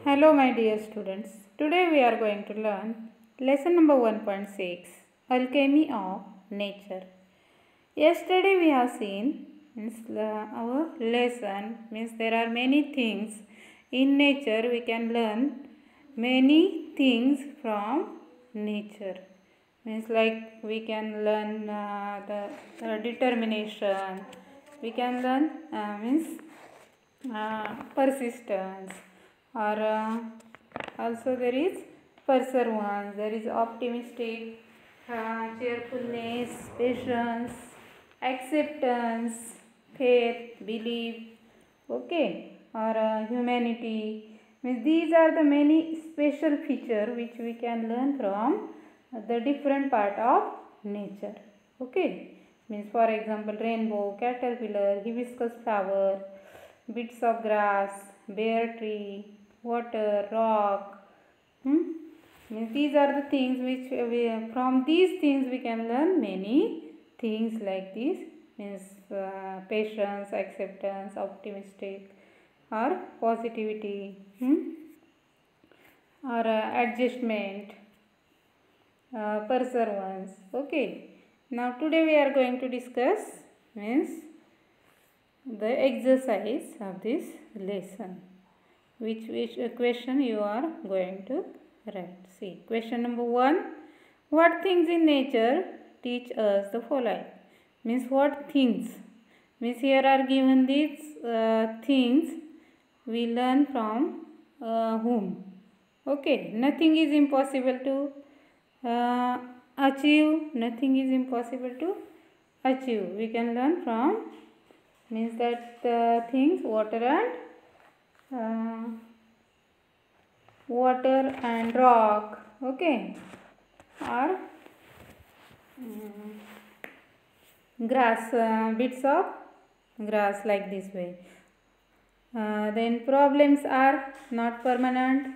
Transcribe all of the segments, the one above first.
Hello, my dear students. Today we are going to learn lesson number 1.6 Alchemy of Nature. Yesterday we have seen our lesson means there are many things in nature. We can learn many things from nature. Means like we can learn the determination. We can learn persistence, or also there is perseverance, there is optimistic, cheerfulness, patience, acceptance, faith, belief, okay, or humanity. Means these are the many special feature which we can learn from the different part of nature. Okay, means for example rainbow, caterpillar, hibiscus flower, bits of grass, bare tree, water, rock. Means these are the things which from these things we can learn many things like this. Means patience, acceptance, optimistic, or positivity, or adjustment, perseverance. Okay. Now today we are going to discuss means the exercise of this lesson. Which question you are going to write. See, question number 1. What things in nature teach us the following? Means what things? Means here are given these things we learn from whom? Okay, nothing is impossible to achieve. Nothing is impossible to achieve. We can learn from means that things water and rock, okay, or grass, bits of grass, like this way. Then problems are not permanent,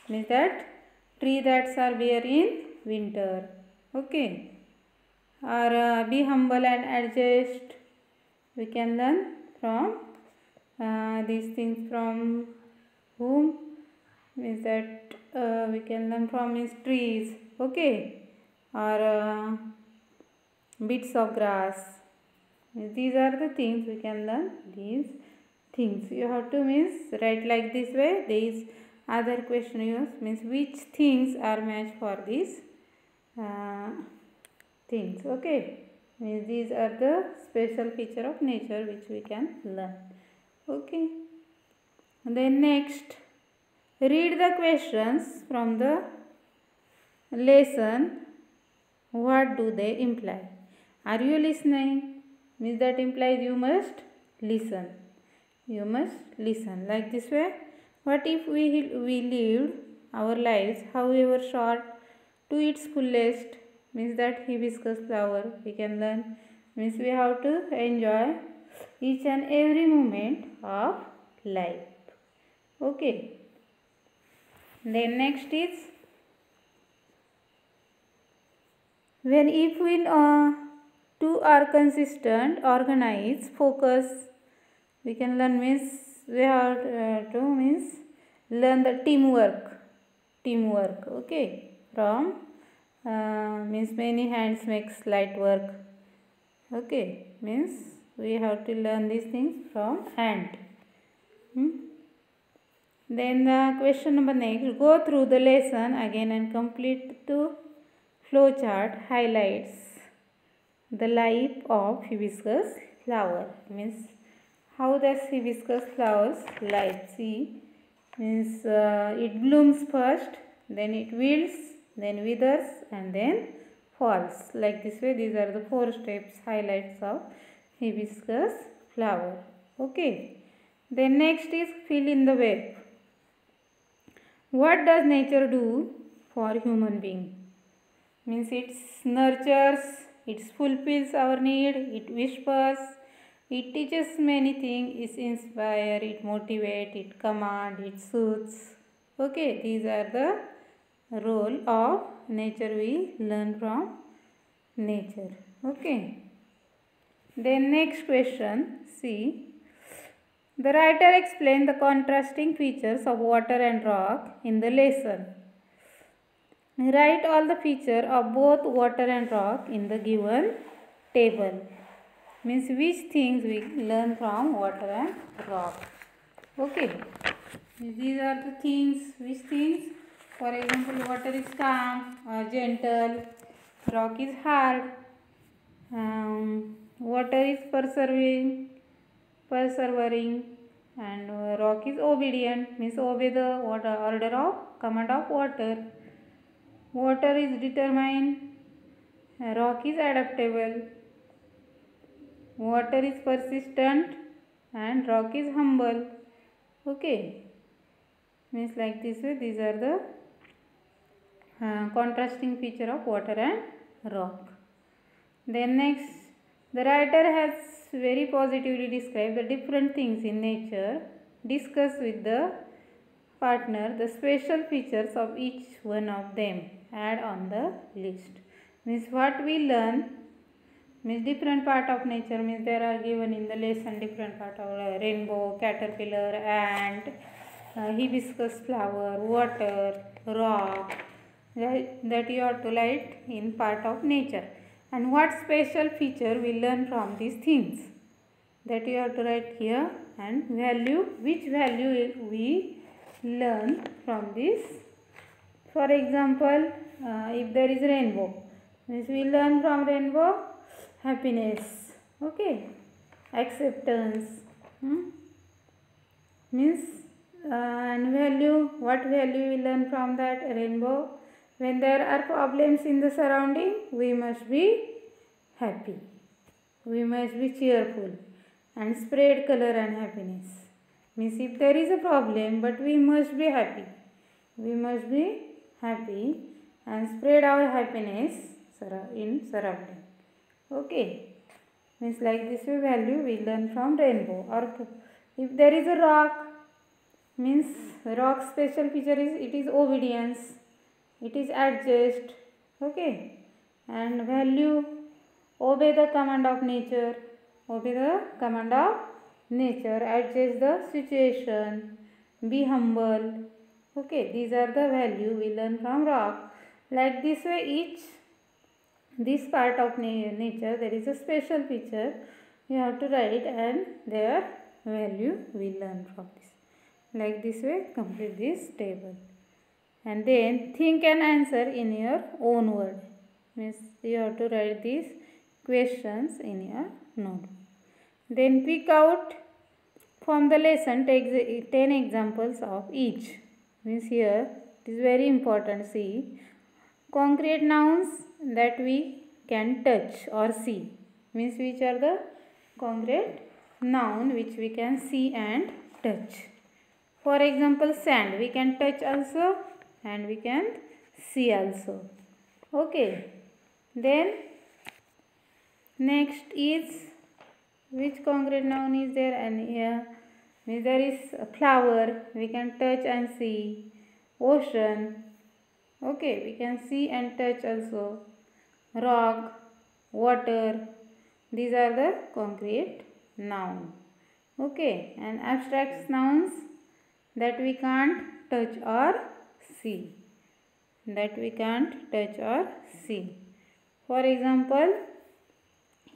means that tree that are there in winter, okay, or be humble and adjust. We can learn from these things from whom? Means that we can learn from his trees, okay, or bits of grass. These are the things we can learn. These things you have to means write like this way. These other question means which things are matched for these things, okay. Means these are the special feature of nature which we can learn, okay. Then next, read the questions from the lesson. What do they imply? Are you listening? Means that implies you must listen. You must listen like this way. What if we lived our lives, however short, to its fullest? Means that hibiscus flower we can learn. Means we have to enjoy each and every moment of life. Okay. Then next is when if we two are consistent, organized, focus, we can learn means we have to means learn the teamwork, okay, from means many hands makes light work, okay, means we have to learn these things from ant. Then the question number next, go through the lesson again and complete the flow chart. Highlights the life of hibiscus flower. Means how does hibiscus flowers life? See, means it blooms first, then it wilts, then withers, and then falls. Like this way, these are the 4 steps, highlights of hibiscus flower. Okay. Then next is fill in the web. What does nature do for human being? Means it nurtures, it fulfills our need, it whispers, it teaches many things, it inspires, it motivates, it commands, it soothes. Okay, these are the role of nature we learn from nature. Okay. Then next question, see, The writer explained the contrasting features of water and rock in the lesson. Write all the features of both water and rock in the given table. Means which things we learn from water and rock. Okay. These are the things. Which things? For example, water is calm or gentle. Rock is hard. Water is persevering, and rock is obedient. Means obey the order of command of water. Water is determined. Rock is adaptable. Water is persistent and rock is humble. Okay. Means like this way, these are the contrasting feature of water and rock. Then next, the writer has very positively described the different things in nature. Discuss with the partner the special features of each one of them. Add on the list. Means what we learn, means different part of nature, means there are given in the lesson different part of rainbow, caterpillar, ant, hibiscus flower, water, rock, that you have to write in part of nature. And what special feature we learn from these things, that you have to write here, and value, which value we learn from this. For example, if there is rainbow, means we learn from rainbow happiness, okay, acceptance, means and value, what value we learn from that rainbow? When there are problems in the surrounding, we must be happy, we must be cheerful and spread color and happiness. Means if there is a problem, but we must be happy, and spread our happiness in surrounding. Okay. Means like this way value we learn from rainbow. Or if there is a rock, means rock special feature is it is obedience, it is adjust, okay, and value, obey the command of nature, adjust the situation, be humble, okay. These are the value we learn from rock. Like this way, this part of nature there is a special feature you have to write, and their value we learn from this. Like this way, complete this table. And then think and answer in your own word. Means you have to write these questions in your notebook. Then pick out from the lesson 10 examples of each. Means here it is very important. See, concrete nouns that we can touch or see. Means which are the concrete noun which we can see and touch. For example, sand we can touch also and we can see also. Okay. Then next is which concrete noun is there, and here there is a flower we can touch and see. Ocean, okay, we can see and touch also. Rock, water, these are the concrete noun. Okay, and abstract nouns that we can't touch or see. For example,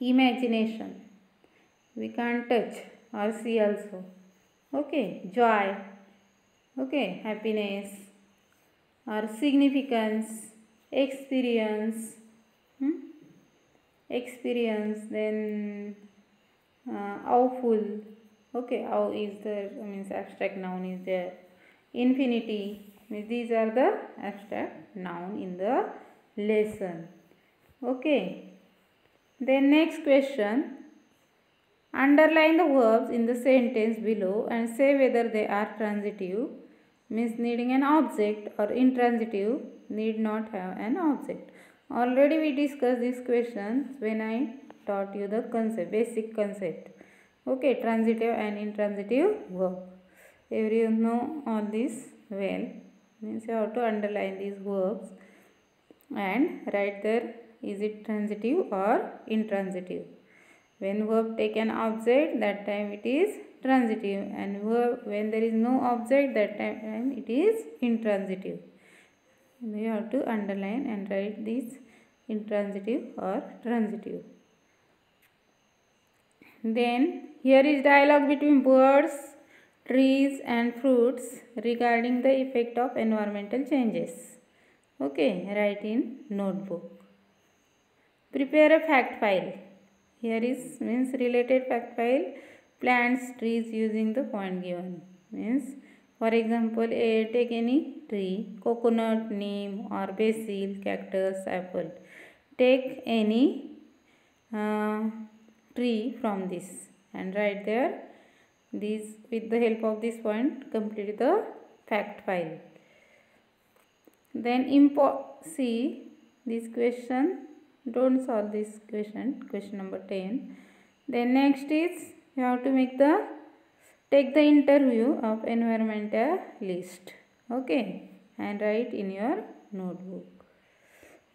imagination we can't touch or see also. Okay, joy, okay, happiness, or significance, experience, then awful, okay, awe is the means abstract noun is there. Infinity, means these are the abstract noun in the lesson. Okay. Then next question, underline the verbs in the sentence below and say whether they are transitive, means needing an object, or intransitive, need not have an object. Already we discussed these questions when I taught you the concept, basic concept. Okay, transitive and intransitive verb. Everyone know all this well. Means you have to underline these verbs and write there, is it transitive or intransitive. When verb take an object, that time it is transitive, and when there is no object, that time it is intransitive. You have to underline and write this intransitive or transitive. Then here is dialogue between birds, trees and fruits regarding the effect of environmental changes. Okay, write in notebook. Prepare a fact file. Here is means related fact file, plants, trees using the point given. Means for example, take any tree, coconut, neem or basil, cactus, apple. Take any tree from this and write there. These with the help of this point complete the fact file. Then see this question. Don't solve this question. Question number 10. Then next is you have to take the interview of environmentalist. Okay, and write in your notebook.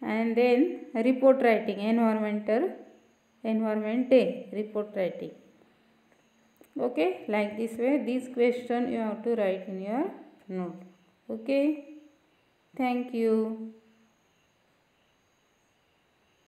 And then report writing, environment day report writing. Okay, like this way, this question you have to write in your note. Okay, thank you.